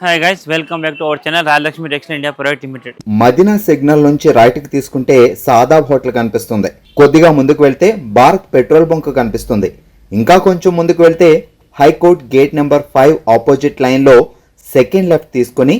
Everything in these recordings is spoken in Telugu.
Hi guys, welcome back to our channel Rajalakshmi textile India private limited. Madina signal నుంచి రైట్ కి తీసుకుంటే సాదాబ్ హోటల్ కనిపిస్తుంది. కొద్దిగా ముందుకు వెళ్తే భారత్ పెట్రోల్ బంక్ కనిపిస్తుంది. ఇంకా కొంచెం ముందుకు వెళ్తే high court gate number 5 opposite line లో సెకండ్ లెఫ్ట్ తీసుకొని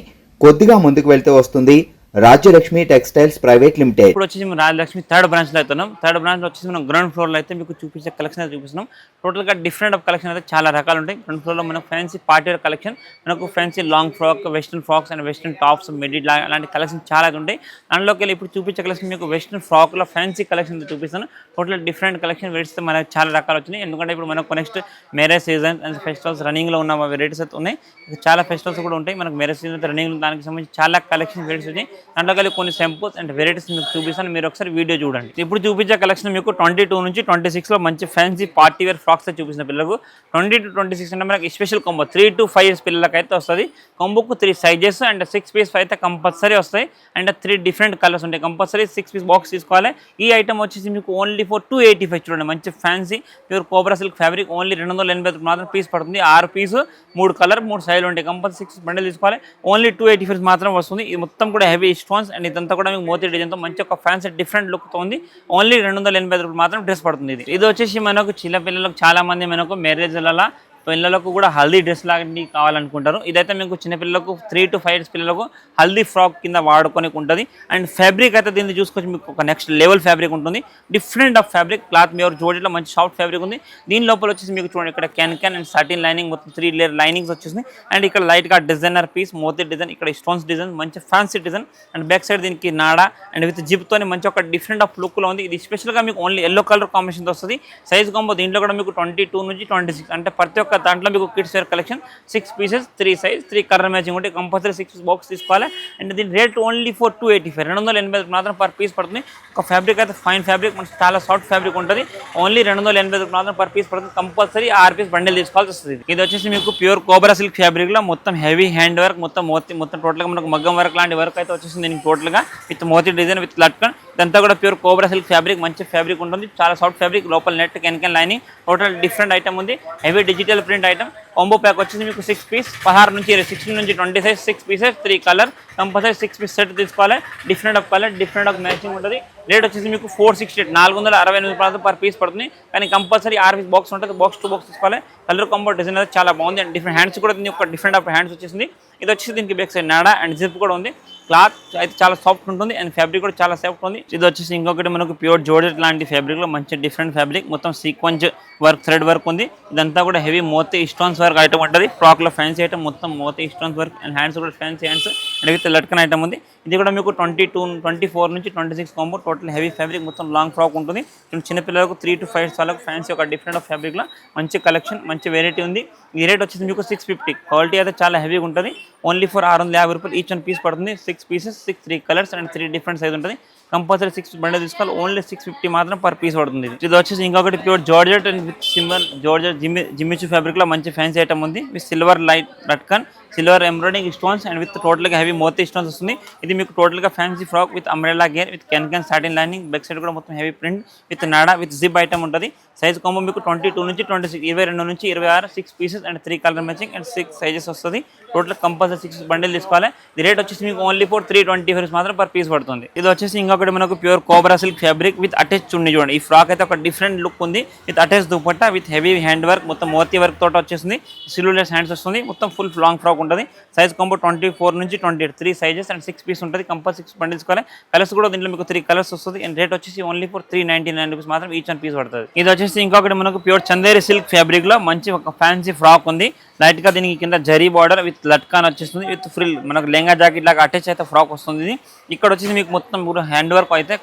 కొద్దిగా ముందుకు వెళ్తే వస్తుంది రాజ్యలక్ష్మి టెక్స్టైల్స్ ప్రైవేట్ లిమిటెడ్. ఇప్పుడు వచ్చేసి మనం రాజలక్ష్మి థర్డ్ బ్రాంచ్ లో అవుతున్నాం. థర్డ్ బ్రాంచ్ లో వచ్చేసి మనం గ్రౌండ్ ఫ్లోర్ లో అయితే మీకు చూపించే కలెక్షన్ అయితే చూపిస్తున్నాం. టోటల్ గా డిఫరెంట్ ఆఫ్ కలెక్షన్ అయితే చాలా రకాలు ఉంటాయి. గ్రౌండ్ ఫ్లోర్ లో మనకు ఫ్యాన్సీ పార్టీ వేర్ కలెక్షన్, మనకు fancy long frock, western frocks and western tops, middy అలాంటి కలెక్షన్ చాలా ఉంటాయి. అందులోకి వెళ్ళి ఇప్పుడు చూపించే కలెక్షన్ మీకు వెస్టర్న్ ఫ్రాక్ లో ఫ్యాన్సీ కలెక్షన్ చూపిస్తాను. టోటల్ డిఫరెంట్ కలెక్షన్ వెరైటీస్ మనకు చాలా రకాలు వచ్చినాయి. ఎందుకంటే ఇప్పుడు మనకు next marriage season and festivals running లో ఉన్న వెరైటీస్ అయితే ఉన్నాయి. చాలా ఫెస్టివల్స్ కూడా ఉంటాయి. మనకు మ్యారేజ్ సీజన్ రన్నింగ్ దానికి సంబంధించి చాలా కలెక్షన్ వెరైటీస్ ఉన్నాయి. దాంట్లో కలిసి కొన్ని సింపుల్స్ అండ్ వెరైటీస్ మీకు చూపిస్తాను. మీరు ఒకసారి వీడియో చూడండి. ఇప్పుడు చూపించే కలెక్షన్ మీకు 22 నుంచి 26 లో మంచి ఫ్యాన్సీ పార్టీ వేర్ ఫ్రాక్స్ చూపిస్తున్న పిల్లలకు. 20 to 26 అంటే మనకి స్పెషల్ కాంబో 3 to 5 years పిల్లలకి అయితే వస్తుంది. కాంబోకు 3 సైజెస్ అండ్ 6 పీస్ అయితే కంపల్సరీ వస్తాయి. అండ్ 3 డిఫరెంట్ కలర్స్ ఉంటాయి. కంపల్సరీ 6 పీస్ బాక్స్ తీసుకోవాలి. ఈ ఐటమ్ వచ్చేసి మీకు ఓన్లీ ఫర్ 285 చూడండి. మంచి fancy pure cobra silk fabric only 280 మాత్రం పీస్ పడుతుంది. 6 పీసు 3 కలర్ 3 సైజులు ఉంటాయి. కంపల్సరీ 6 బండిల్ తీసుకోవాలి. ఓన్లీ 285 మాత్రం వస్తుంది. ఇది మొత్తం కూడా హెవీ స్టోన్స్ అండ్ ఇదంతా కూడా మీకు మోతీ డిజైన్తో మంచి ఒక ఫ్యాన్సీ డిఫరెంట్ లుక్తో ఉంది. ఓన్లీ 285 మాత్రం డ్రెస్ పడుతుంది. ఇది వచ్చేసి మనకు చిన్న పిల్లలకు చాలా మంది మనకు మ్యారేజ్లలో పిల్లలకు కూడా హల్దీ డ్రెస్ లాంటివి కావాలనుకుంటారు. ఇదైతే మీకు చిన్నపిల్లలకు 3 to 5 years పిల్లలకు హల్దీ ఫ్రాక్ కింద వాడుకొని ఉంటుంది. అండ్ ఫ్యాబ్రిక్ అయితే దీన్ని చూసుకొచ్చి మీకు ఒక నెక్స్ట్ లెవెల్ ఫ్యాబ్రిక్ ఉంటుంది. డిఫరెంట్ ఆఫ్ ఫ్యాబ్రిక్ క్లాత్ మీ జోడీలో మంచి సాఫ్ట్ ఫ్యాబ్రిక్ ఉంది. దీని లోపల వచ్చేసి మీకు చూడండి ఇక్కడ క్యాన్ అండ్ సాటిన్ లైనింగ్ మొత్తం 3 లేయర్ లైనింగ్స్ వచ్చేసి. అండ్ ఇక్కడ లైట్గా డిజైనర్ పీస్ మోతీ డిజైన్, ఇక్కడ స్టోన్స్ డిజైన్ మంచి fancy design. And back side దీనికి నాడా అండ్ విత్ జిప్తోని మంచి ఒక డిఫరెంట్ ఆఫ్ లుక్లో ఉంది. ఇది స్పెషల్గా మీకు ఓన్లీ ఎల్లో కలర్ కాంబినేషన్తో వస్తుంది. సైజ్ కాంబో దీంట్లో కూడా మీకు 22 నుంచి 26 అంటే ప్రతి ఒక్క దాంట్లో మీకు kids wear collection 6 pieces 3 size 3 colour matching ఉంటే కంపల్సరీ 6 బాక్స్ తీసుకోవాలి. అండ్ దీని రేట్ ఓన్లీ ఫర్ 285 280 మాత్రం పర్ పీస్ పడుతుంది. ఒక ఫ్యాబ్రిక్ అయితే ఫైన్ ఫ్యాబ్రిక్ మనకి చాలా సాఫ్ట్ ఫ్యాబ్రిక్ ఉంటుంది. ఓన్లీ 280 మాత్రం పర్ పీస్ పడుతుంది. కంపల్సరీ 6 పీస్ బండిల్ తీసుకోవాల్సి వస్తుంది. ఇది వచ్చేసి మీకు ప్యూర్ కోబ్రా సిల్క్ ఫ్యాబ్రిక్ లో మొత్తం హెవీ హ్యాండ్ వర్క్ మొత్తం టోటల్ గా మనకు మగ్గం వర్క్ లాంటి వర్క్ అయితే వచ్చేసింది. దీనికి టోటల్ గా విత్ మోతీ డిజైన్ విత్ లట్కన్ ఇదంతా కూడా ప్యూర్ కోబ్రా సిల్క్ ఫ్యాబ్రిక్ మంచి ఫ్యాబ్రిక్ ఉంటుంది. చాలా సాఫ్ట్ ఫ్యాబ్రిక్ లోపల net can lining total different item ఉంది. Heavy digital print item combo pack వచ్చేసి మీకు 6 పీస్ 16 నుంచి 16 నుంచి 20 size 6 pieces 3 colour compulsory 6 piece set తీసుకోవాలి. Different of colour different of matching ఉంటుంది. రేట్ వచ్చేసి మీకు 468 468 పర్ పీస్ పడుతుంది. కానీ కంపల్సరీ 6 పీస్ బాక్స్ ఉంటుంది. బాక్స్ 2 బాక్స్ తీసుకోవాలి. కలర్ కాంబో డిజైన్ అయితే చాలా బాగుంది. అండ్ డిఫరెంట్ హ్యాండ్స్ కూడా దీనికి ఒక డిఫరెంట్ ఆఫ్ హ్యాండ్స్ వచ్చేసింది. ఇది వచ్చేసి దీనికి బ్యాక్ సైడ్ నాడా అండ్ జిప్ కూడా ఉంది. క్లాత్ అయితే చాలా సాఫ్ట్ ఉంటుంది అండ్ ఫ్యాబ్రిక్ కూడా చాలా సాఫ్ట్ ఉంది. ఇది వచ్చేసి ఇంకొకటి మనకు ప్యూర్ జోర్జెట్ లాంటి ఫ్యాబ్రిక్ లో మంచి డిఫరెంట్ ఫ్యాబ్రిక్ మొత్తం సీక్వెన్స్ వర్క్ థ్రెడ్ వర్క్ ఉంది. ఇదంతా కూడా హెవీ మోతీ స్టోన్స్ వర్క్ ఐటమ్ ఉంటుంది. ఫ్రాక్ లో ఫ్యాన్సీ ఐటమ్ మొత్తం మోతీ స్టోన్స్ వర్క్ అండ్ హ్యాండ్స్ కూడా ఫ్యాన్సీ హ్యాండ్స్ అండ్ విత్ లట్కన్ ఐటమ్ ఉంది. ఇది కూడా మీకు 24 నుంచి 26 కాంబో టోటల్ హెవీ ఫ్యాబ్రిక్ మొత్తం లాంగ్ ఫ్రాక్ ఉంటుంది. చిన్నపిల్లలకు 3 to 5 years వాళ్ళకు ఫ్యాన్సీ ఒక డిఫరెంట్ ఆఫ్ ఫ్యాబ్రిక్ లో మంచి కలెక్షన్ మంచి వెరైటీ ఉంది. ఈ రేట్ వచ్చేసి మీకు 650. క్వాలిటీ అయితే చాలా హెవీగా ఉంటుంది. ఓన్లీ ఫర్ 650 రూపాయలు ఈచ్ 1 పీస్ పడుతుంది. 6 pieces 3 colours and 3 different size ఉంటుంది. కంపల్సరీ 6 బండిల్ తీసుకోవాలి. ఓన్లీ 650 మాత్రం పర్ పీస్ పడుతుంది. ఇది వచ్చేసి ఇంకొకటి pure georgette and with symbol georgette జిమ్మిచు fabric లో మంచి ఫ్యాన్సీ ఐటమ్ ఉంది. With silver light latkan silver embroidering stones and with టోటల్గా హెవీ మోతీ స్టోన్స్ వస్తుంది. ఇది మీకు టోటల్గా fancy frock with umbrella gear with can satin lining back side కూడా మొత్తం heavy print with నాడా with zip item ఉంటుంది. సైజ్ కాంబో మీకు 22 నుంచి 26 22 నుంచి 26 6 pieces and 3 colour matching and 6 sizes వస్తుంది. టోటల్ కంపల్సరీ 6 బండిల్ తీసుకోవాలి. ఈ రేట్ వచ్చేసి మీకు ఓన్లీ ఫర్ 325 మాత్రం పర్ పీస్ పడుతుంది. ఇది వచ్చేసి ఇంకొకటి మనకు pure cobra silk fabric with attach chunni చూడండి. ఈ ఫ్రాక్ అయితే ఒక డిఫరెంట్ లుక్ ఉంది. With attach dupatta with heavy hand work మొత్తం మోతీ వర్క్ తోట వచ్చేసింది. సిల్వర్లెస్ హ్యాండ్స్ వస్తుంది. మొత్తం ఫుల్ లాంగ్ ఫ్రాక్ ఉంటుంది. సైజ్ కాంబో 24 నుంచి 28 3 సైజెస్ అండ్ 6 పీస్ ఉంటుంది. కంపల్సరీ 6 బండిల్ తీసుకోవాలి. కలర్స్ కూడా దీంట్లో మీకు 3 కలర్స్ వస్తుంది. అండ్ రేట్ వచ్చేసి ఓన్లీ ఫర్ 399 రూపీస్ మాత్రం ఈచ్ 1 పీస్ పడుతుంది. ఇది వచ్చేసి ఇంకొకటి మనకు ప్యూర్ చందేరి సిల్క్ ఫ్యాబ్రిక్ లో మంచి ఒక ఫ్యాన్సీ ఫ్రాక్ ఉంది. లైట్ గా దీనికి కింద జరీ బార్డర్ విత్ లట్కాన్ వచ్చేస్తుంది. విత్ ఫ్రిల్ మనకు లెంగా జాకెట్ లాగా అటాచ్ అయితే ఫ్రాక్ వస్తుంది. ఇక్కడ వచ్చేసి మీకు మొత్తం హ్యాండ్ వర్క్ అయితే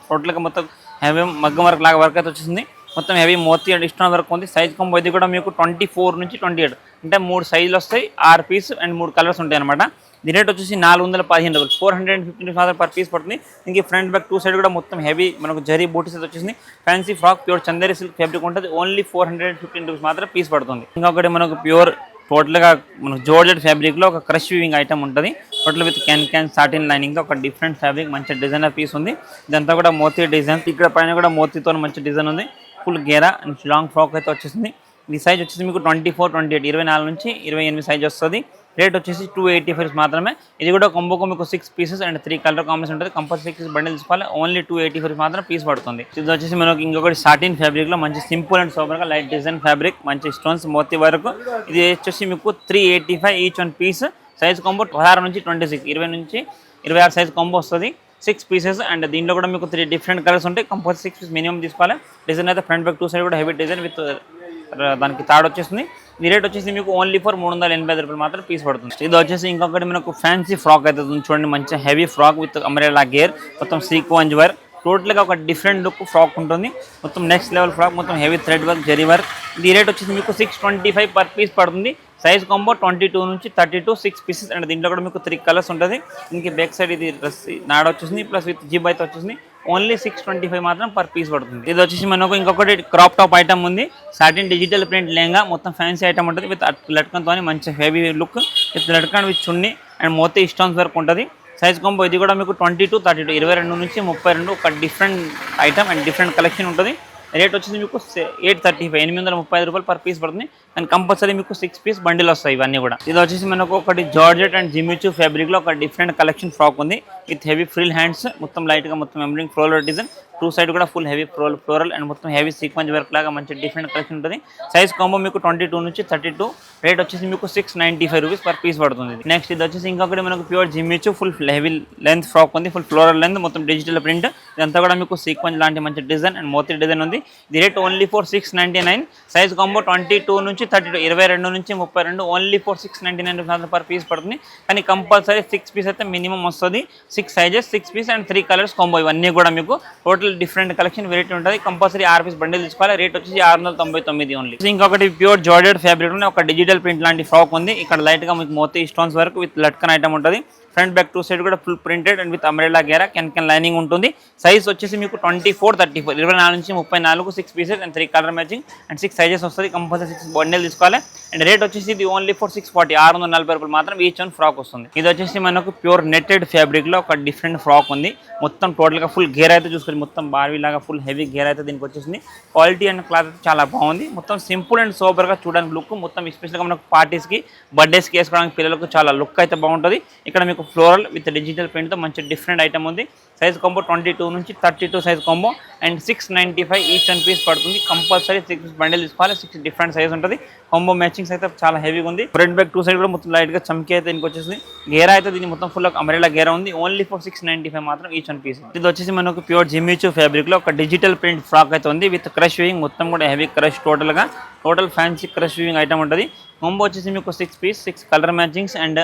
టోటల్గా మొత్తం హెవీ మగ్గం వర్క్ లాగా వర్క్ అయితే వచ్చేసింది. మొత్తం హెవీ మోతీ అండ్ స్టోన్ వర్క్ ఉంది. సైజ్ కాంబో ఇది కూడా మీకు 24 నుంచి 28 అంటే 3 సైజులు వస్తాయి. 6 పీస్ అండ్ 3 కలర్స్ ఉంటాయి అనమాట. దీని రేట్ వచ్చేసి 415 రూపాయలు 450 మాత్రం పర్ పీస్ పడుతుంది. ఇంక ఫ్రంట్ బ్యాక్ 2 సైడ్ కూడా మొత్తం హెవీ మనకు జరీ బూటీస్ అయితే వచ్చేసింది. Fancy frock pure Chanderi silk fabric ఉంటుంది. ఓన్లీ 415 రూపీస్ మాత్రం పీస్ పడుతుంది. ఇంకొకటి మనకు ప్యూర్ టోటల్గా మనకు జోర్జెట్ ఫ్యాబ్రిక్ లో ఒక క్రష్ వీవింగ్ ఐటమ్ ఉంటుంది. Total with can satin lining తో ఒక డిఫరెంట్ ఫ్యాబ్రిక్ మంచి డిజైనర్ పీస్ ఉంది. ఇదంతా కూడా మోతీ డిజైన్. ఇక్కడ పైన కూడా మోతీతో మంచి డిజైన్ ఉంది. Full Gera and long frock అయితే వచ్చేసింది. ఈ సైజ్ వచ్చేసి మీకు 24 28 24 నుంచి 28 సైజ్ వస్తుంది. రేట్ వచ్చేసి 285 మాత్రమే. ఇది కూడా కొంబోకు మీకు 6 పీసెస్ అండ్ 3 కలర్ కాంబినేషన్ ఉంటుంది. కంపల్సరీ 6 బండిల్ తీసుకోవాలి. ఓన్లీ 285 మాత్రం పీస్ పడుతుంది. ఇది వచ్చేసి మనకి ఇంకొకటి సాటిన్ ఫ్యాబ్రిక్ లో మంచి సింపుల్ అండ్ సూపర్ గా లైట్ డిజైన్ ఫ్యాబ్రిక్, మంచి స్టోన్స్ మోతీ వరకు. ఇది వచ్చేసి మీకు 385 each one piece. Size combo 16 నుంచి 26, 20 నుంచి 26 సైజ్ కాంబో వస్తుంది. 6 పీసెస్ అండ్ దీంట్లో కూడా మీకు 3 డిఫరెంట్ కలర్స్ ఉంటాయి. కంపల్సరీ 6 పీస్ మినిమం తీసుకోవాలి. డిజైన్ అయితే ఫ్రంట్ బ్యాక్ 2 సైడ్ కూడా హెవీ డిజైన్ విత్ దానికి తాడు వచ్చేస్తుంది. ఈ రేట్ వచ్చేసి మీకు ఓన్లీ ఫర్ 385 రూపాయలు మాత్రం పీస్ పడుతుంది. ఇది వచ్చేసి ఇంకొకటి మనకు ఫ్యాన్సీ ఫ్రాక్ అయితే చూడండి, మంచి heavy frock with umbrella gear, మొత్తం సీక్వెన్స్ వర్క్, టోటల్గా ఒక డిఫరెంట్ లుక్ ఫ్రాక్ ఉంటుంది. మొత్తం నెక్స్ట్ లెవెల్ ఫ్రాక్, మొత్తం heavy thread work, zari work. ఈ రేట్ వచ్చేసి మీకు 625 పర్ పీస్ పడుతుంది. సైజ్ కాంబో 22 నుంచి 32, 6 పీసెస్ అండ్ దీంట్లో కూడా మీకు 3 కలర్స్ ఉంటుంది. ఇంక బ్యాక్ సైడ్ ఇది డ్రెస్ నాడ వచ్చేసింది ప్లస్ విత్ జిబ్ అయితే వచ్చేసింది. ఓన్లీ 625 మాత్రం పర్ పీస్ పడుతుంది. ఇది వచ్చేసి మనకు ఇంకొకటి క్రాప్ టాప్ ఐటమ్ ఉంది. సాటిన్ డిజిటల్ ప్రింట్ లెహంగా, మొత్తం ఫ్యాన్సీ ఐటమ్ ఉంటుంది విత్ లట్కన్తో మంచి హెవీ లుక్ విత్ లట్కన్ విత్ చున్నీ అండ్ మోతీ స్టోన్స్ వర్క్ ఉంటుంది. సైజ్ కాంబో ఇది కూడా మీకు 22, 32, 22 నుంచి 32 ఒక different item and different collection ఉంటుంది. రేట్ వచ్చేసి మీకు 835, 835 రూపాయలు పర్ పీస్ పడుతుంది. అండ్ కంపల్సరీ మీకు 6 పీస్ బండిల్ వస్తాయి ఇవన్నీ కూడా. ఇది వచ్చేసి మనకు ఒకటి జార్జెట్ అండ్ జిమ్మిచూ ఫ్యాబ్రిక్లో ఒక డిఫరెంట్ కలెక్షన్ ఫ్రాక్ ఉంది విత్ హెవీ ఫ్రిల్ హ్యాండ్స్, మొత్తం లైట్గా మొత్తం ఎంబ్రాయిడింగ్ ఫ్లోరల్ డిజైన్, 2 సైడ్ కూడా ఫుల్ హెవీ ఫ్లోరల్ అండ్ మొత్తం హెవీ సీక్వెన్స్ వర్క్ లాగా మంచి డిఫరెంట్ కలెక్షన్ ఉంటుంది. సైజ్ కాంబో మీకు 22 నుంచి 32, రేట్ వచ్చేసి మీకు 695 రూపీస్ పర్ పీస్ పడుతుంది. నెక్స్ట్ ఇది వచ్చేసి ఇంకొకటి మనకు pure Jimmy Choo full heavy length frock ఉంది, ఫుల్ ఫ్లోరల్ లెంత్, మొత్తం డిజిటల్ ప్రింట్, ఇదంతా కూడా మీకు సీక్వెన్స్ లాంటి మంచి డిజైన్ అండ్ మోతీ డిజైన్ ఉంది. ఇది రేట్ ఓన్లీ ఫర్ 699. సైజ్ కాంబో 22 నుంచి 32, 22 నుంచి 32, only for 699 rupees per piece పడుతుంది. కానీ కంపల్సరీ 6 పీస్ అయితే మినిమం వస్తుంది. 6 sizes, 6 piece and 3 colours combo, ఇవన్నీ కూడా మీకు టోటల్ డిఫరెంట్ కలెక్షన్ వెరైటీ ఉంటుంది. కంపల్సరీ 6 పీస్ బండిల్ తీసుకోవాలి. రేట్ వచ్చేసి 699 ఓన్లీ. ఇంకొకటి ప్యూర్ జార్జెట్ ఫ్యాబ్రిక్ లో ఒక డిజిటల్ ప్రింట్ లాంటి ఫ్రాక్ ఉంది. ఇక్కడ లైట్ గా మీకు మోతీ స్టోన్స్ వర్క్ విత్ లట్కన్ ఐటమ్ ఉంటుంది. ఫ్రంట్ బ్యాక్ 2 సైడ్ కూడా full printed and with umbrella గేరా, కెన్ లైనింగ్ ఉంటుంది. సైజ్ వచ్చేసి మీకు 24, 34, 24 నుంచి 34, 6 pieces and 3 colour matching and 6 sizes వస్తుంది. కంపల్సరీ 6 బండిల్ తీసుకోవాలి. అండ్ రేట్ వచ్చేసి ఇది ఓన్లీ ఫర్ 640, 640 రూపాయలు మాత్రం ఈచ్ వన్ ఫ్రాక్ వస్తుంది. ఇది వచ్చేసి మనకు ప్యూర్ నెట్టెడ్ ఫ్యాబ్రిక్ లో ఒక డిఫరెంట్ ఫ్రాక్ ఉంది. మొత్తం టోటల్ గా ఫుల్ గేర్ అయితే చూసుకొని, మొత్తం బార్వీ లాగా ఫుల్ హెవీ గేర్ అయితే దీనికి వచ్చేసింది. క్వాలిటీ అండ్ క్లాత్ అయితే చాలా బాగుంది. మొత్తం సింపుల్ అండ్ సూపర్ గా చూడడానికి లుక్, మొత్తం ఎస్పెషల్గా మనకు పార్టీస్ కి, బర్త్డేస్ కి వేసుకోవడానికి పిల్లలకు చాలా లుక్ అయితే బాగుంటుంది. ఇక్కడ మీకు ఫ్లోరల్ విత్ డిజిటల్ ప్రింట్ తో మంచి డిఫరెంట్ ఐటమ్ ఉంది. సైజ్ కాంబో 22 నుంచి 32 size combo and 695 each one piece పడుతుంది. కంపల్సరీ 6 బండిల్ తీసుకోవాలి. 6 డిఫరెంట్ సైజ్ ఉంటుంది. కాంబో మ్యాచింగ్స్ అయితే చాలా హెవీగా ఉంది. ఫ్రంట్ బ్యాక్ 2 సైడ్ కూడా మొత్తం లైట్ గా చమ్కీ అయితే దీనికి వచ్చేసి. గేరా అయితే దీనికి మొత్తం ఫుల్ అంబ్రెల్లా గేరా ఉంది. ఓన్లీ ఫర్ 695 మాత్రం ఈచ్ వన్ పీస్. ఇది వచ్చేసి మనకు ప్యూర్ జిమ్మిచూ ఫ్యాబ్రిక్ లో ఒక డిజిటల్ ప్రింట్ ఫ్రాక్ అయితే ఉంది విత్ క్రష్ వీవింగ్, మొత్తం కూడా heavy crush, total fancy crush weaving item ఉంటుంది. కాంబో వచ్చేసి మీకు 6 piece, 6 colour matchings and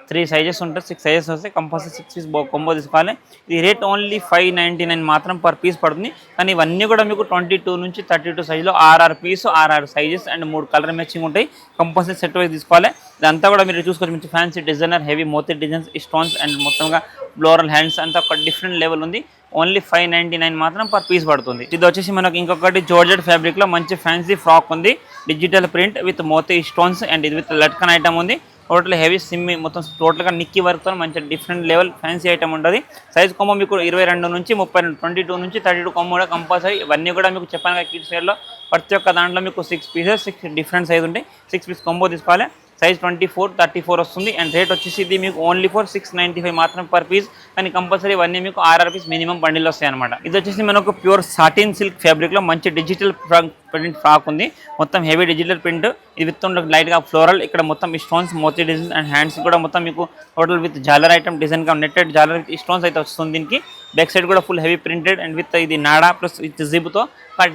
3 sizes ఉంటాయి. 6 సైజెస్ వస్తాయి. కంపల్సరీ 6 పీస్ కాంబో తీసుకోవాలి. ఇది రేట్ ఓన్లీ 599 మాత్రం పర్ పీస్ పడుతుంది. కానీ ఇవన్నీ కూడా మీకు 22 నుంచి 32 సైజులో 6 piece, 6 sizes and 3 colour matching ఉంటాయి. కంపల్సరీ సెట్ వైజ్ తీసుకోవాలి. ఇదంతా కూడా మీరు చూసుకోవచ్చు, మంచి ఫ్యాన్సీ డిజైనర్, హెవీ మోతీ డిజైన్స్, స్టోన్స్ అండ్ మొత్తంగా ఫ్లోరల్ హ్యాండ్స్ అంతా ఒక డిఫరెంట్ లెవెల్ ఉంది. ఓన్లీ 599 మాత్రం పర్ పీస్ పడుతుంది. ఇది వచ్చేసి మనకి ఇంకొకటి జార్జెట్ ఫ్యాబ్రిక్ లో మంచి ఫ్యాన్సీ ఫ్రాక్ ఉంది. డిజిటల్ ప్రింట్ విత్ మోతీ స్టోన్స్ అండ్ ఇది విత్ లట్కన్ ఐటమ్ ఉంది. టోటల్ హెవీ సిమ్మి, మొత్తం టోటల్గా నిక్కీ వర్క్తో మంచి డిఫరెంట్ లెవెల్ ఫ్యాన్సీ ఐటమ్ ఉంటుంది. సైజ్ కాంబో మీకు 22 నుంచి 32, 22 నుంచి 32 కాంబో కూడా కంపల్సరీ. ఇవన్నీ కూడా మీకు చెప్పాను కదా, కిడ్స్ వేర్లో ప్రతి ఒక్క దాంట్లో మీకు 6 పీసెస్, 6 డిఫరెంట్ సైజ్ ఉంటాయి. 6 పీస్ కాంబో తీసుకోవాలి. సైజ్ 24, 34 వస్తుంది. అండ్ రేట్ వచ్చేసి ఇది మీకు ఓన్లీ ఫర్ 695 మాత్రం పర్ పీస్. కానీ కంపల్సరీ ఇవన్నీ మీకు 6 పీస్ మినిమం బండిల్ వస్తాయి అనమాట. ఇది వచ్చేసి మనకు ప్యూర్ సాటిన్ సిల్క్ ఫ్యాబ్రిక్ లో మంచి డిజిటల్ ప్రింట్ ఫ్రాక్ ఉంది. మొత్తం హెవీ డిజిటల్ ప్రింట్, ఇది విత్ లైట్ గా ఫ్లోరల్, ఇక్కడ మొత్తం స్టోన్స్, మోతీ డిజైన్ అండ్ హ్యాండ్స్ కూడా మొత్తం మీకు టోటల్ విత్ జాలర్ ఐటమ్ డిజైన్ గా నెట్టెడ్ జాలర్ స్టోన్స్ అయితే వస్తుంది. దీనికి బ్యాక్ సైడ్ కూడా full heavy printed and with ఇది నాడా ప్లస్ విత్ జిబ్తో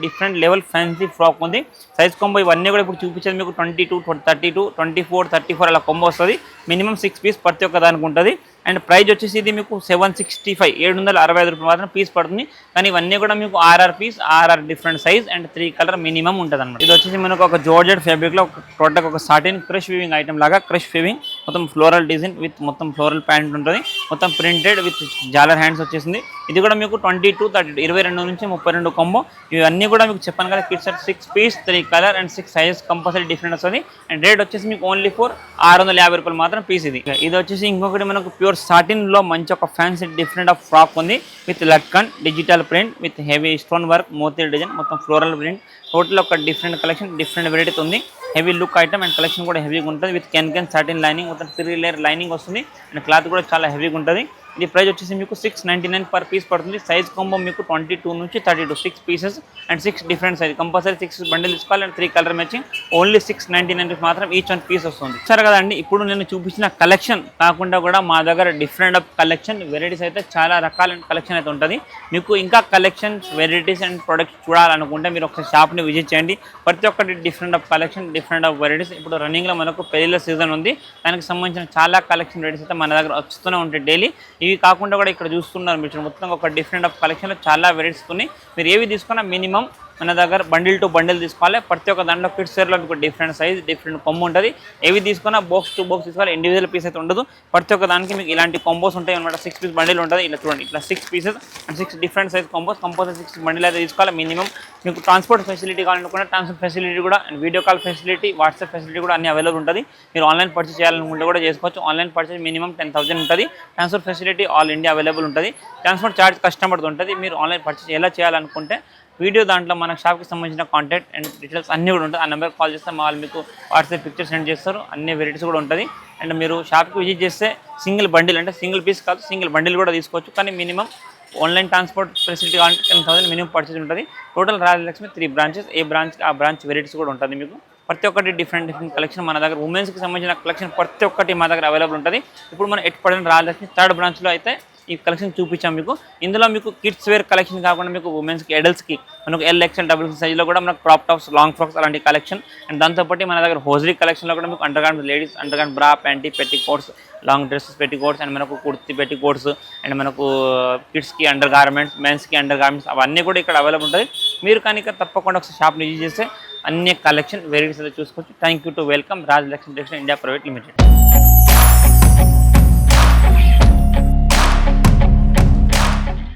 డిఫరెంట్ లెవెల్ ఫ్యాన్సీ ఫ్రాక్ ఉంది. సైజ్ కాంబో ఇవన్నీ కూడా ఇప్పుడు చూపించేది మీకు 22, 32, 24, 34 అలా కాంబో వస్తుంది. మినిమం 6 పీస్ ప్రతి ఒక్క దానికి ఉంటుంది. అండ్ ప్రైస్ వచ్చేసి ఇది మీకు 765, 765 రూపాయలు మాత్రం పీస్ పడుతుంది. కానీ ఇవన్నీ కూడా మీకు 6 piece, 6 different size and 3 colour minimum ఉంటుంది అనమాట. ఇది వచ్చేసి మనకు ఒక జార్జెట్ ఫ్యాబ్రిక్ లో టోటల్ ఒక సాటిన్ క్రష్ వీవింగ్ ఐటమ్ లాగా, క్రష్ వీవింగ్ మొత్తం ఫ్లోరల్ డిజైన్ విత్ మొత్తం ఫ్లోరల్ ప్యాంట్ ఉంటుంది. మొత్తం ప్రింటెడ్ విత్ జాలర్ హ్యాండ్స్ వచ్చేసింది. ఇది కూడా మీకు 22, 32, 22 నుంచి 32 కాంబో. ఇవన్నీ కూడా మీకు చెప్పాను కదా, kids 6 piece, 3 colour and 6 sizes compulsory different వస్తుంది. అండ్ రేట్ వచ్చేసి మీకు ఓన్లీ ఫర్ 650 రూపాయలు మాత్రం పీస్. ఇది వచ్చేసి ఇంకొకటి మనకు ప్యూర్ సాటిన్ లో మంచి ఒక ఫ్యాన్సీ డిఫరెంట్ ఆఫ్ ఫ్రాక్ ఉంది విత్ లట్కన్, digital print with heavy stone work, మోతీ డిజైన్, మొత్తం ఫ్లోరల్ ప్రింట్, టోటల్ ఒక డిఫరెంట్ కలెక్షన్, డిఫరెంట్ వెరైటీ ఉంది. Heavy look item and collection కూడా హెవీగా ఉంటుంది. విత్ కెన్ సాటిన్ లైనింగ్, మొత్తం 3 లేయర్ లైనింగ్ వస్తుంది అండ్ క్లాత్ కూడా చాలా హెవీగా ఉంటుంది. ఇది ప్రైస్ వచ్చేసి మీకు 699 పర్ పీస్ పడుతుంది. సైజ్ కాంబో మీకు 22 నుంచి 32 6 pieces and 6 different size, compulsory 6 bundle తీసుకోవాలి అండ్ 3 కలర్ మ్యాచింగ్. ఓన్లీ 699 మాత్రం ఈచ్ వన్ పీస్ వస్తుంది. సరే కదండి, ఇప్పుడు నేను చూపించిన కలెక్షన్ కాకుండా కూడా మా దగ్గర డిఫరెంట్ ఆఫ్ కలెక్షన్ వెరైటీస్ అయితే చాలా రకాల కలెక్షన్ అయితే ఉంటుంది. మీకు ఇంకా కలెక్షన్స్, వెరైటీస్ అండ్ ప్రొడక్ట్స్ చూడాలనుకుంటే మీరు ఒకసారి షాప్ని విజిట్ చేయండి. ప్రతి ఒక్కటి different of collection, different of varieties. ఇప్పుడు రన్నింగ్లో మనకు పెళ్లిళ్ళ సీజన్ ఉంది, దానికి సంబంధించిన చాలా కలెక్షన్ వెరైటీస్ అయితే మన దగ్గర వస్తూనే ఉంటాయి డైలీ. ఇవి కాకుండా కూడా ఇక్కడ చూస్తున్నారు మీరు మొత్తం ఒక డిఫరెంట్ ఆఫ్ కలెక్షన్లో చాలా వెరైటీస్ ఉన్నాయి. మీరు ఏవి తీసుకున్నా మినిమం మన దగ్గర బండిల్ టు బండిల్ తీసుకోవాలి. ప్రతి ఒక్క దాంట్లో కిడ్స్ వేర్లో మీకు డిఫరెంట్ సైజ్, డిఫరెంట్ కొమ్ము ఉంటుంది. ఏవి తీసుకున్నా బాక్స్ టు బాక్స్ తీసుకోవాలి, ఇండివిజువల్ పీస్ అయితే ఉండదు. ప్రతి ఒక్క దానికి మీకు ఇలాంటి కాంబోస్ ఉంటాయి అనమాట. 6 పీస్ బండిల్ ఉంటుంది. ఇలా చూడండి, ఇట్లా 6 pieces and 6 different size combos. Compulsory 6 bundle అయితే తీసుకోవాలి మినిమం. మీకు ట్రాన్స్పోర్ట్ ఫెసిలిటీ కావాలనుకుంటే ట్రాన్స్పోర్ట్ ఫెసిలిటీ కూడా and video call facility, WhatsApp facility కూడా అన్ని అవైలబుల్ ఉంటుంది. మీరు ఆన్లైన్ పర్చేస్ చేయాలనుకుంటే కూడా చేసుకోవచ్చు. ఆన్లైన్ పర్చేస్ మినిమం 10,000 ఉంటుంది. Transport facility all India available ఉంటుంది. ట్రాన్స్పోర్ట్ ఛార్జ్ కస్టమర్ది ఉంటుంది. మీరు ఆన్లైన్ పర్చేస్ ఎలా చేయాలనుకుంటే వీడియో దాంట్లో మన షాప్కి సంబంధించిన కాంటాక్ట్ అండ్ డీటెయిల్స్ అన్నీ కూడా ఉంటుంది. ఆ నెంబర్కి కాల్ చేస్తే వాళ్ళు మీకు వాట్సాప్ పిక్చర్ సెండ్ చేస్తారు. అన్ని వెరైటీస్ కూడా ఉంటుంది. అండ్ మీరు షాప్కి విజిట్ చేస్తే సింగిల్ బండిల్, అంటే సింగిల్ పీస్ కాదు, సింగిల్ బండిల్ కూడా తీసుకోవచ్చు. కానీ మినిమం ఆన్లైన్ ట్రాన్స్పోర్ట్ ఫెసిలిటీ కావాలంటే 10,000 మినిమం పర్చేస్ ఉంటుంది. Total Rajalakshmi 3 branches. ఏ బ్రాంచ్కి ఆ బ్రాంచ్ వెరైటీస్ కూడా ఉంటుంది. మీకు ప్రతి ఒక్కటి డిఫరెంట్ కలెక్షన్ మన దగ్గర. ఉమెన్స్కి సంబంధించిన కలెక్షన్ ప్రతి ఒక్కటి మా దగ్గర అవైలబుల్ ఉంటుంది. ఇప్పుడు మనం ఎట్పడిన రాజలక్ష్మి 3rd బ్రాంచ్లో అయితే ఈ కలెక్షన్ చూపించాం మీకు. ఇందులో మీకు కిడ్స్ వేర్ కలెక్షన్ కాకుండా మీకు ఉమెన్స్కి, అడల్ట్స్కి మనకు LXL, XXL సైజ్లో కూడా మనకు క్రాప్ టాప్స్, లాంగ్ ఫ్రాక్స్ అలాంటి కలెక్షన్. అండ్ దాంతోపాటు మన దగ్గర హోజరీ కలెక్షన్లో కూడా మీకు under garments, ladies under garment బ్రా, ప్యాంటీ, పెట్టి కోట్స్, లాంగ్ డ్రెస్సెస్ పెట్టి కోట్స్ అండ్ మనకు కుర్తి పెట్టి కోట్స్ అండ్ మనకు కిడ్స్కి అండర్ గార్మెంట్స్, మెన్స్కి అండర్ గార్మెంట్స్ అవన్నీ కూడా ఇక్కడ అవైలబుల్ ఉంటుంది. మీరు కానీ తప్పకుండా ఒకసారి షాప్ని విజిట్ చేస్తే అన్ని కలెక్షన్ వెరైటీస్ అయితే చూసుకోవచ్చు. Thank you to welcome Rajalakshmi textile India private limited.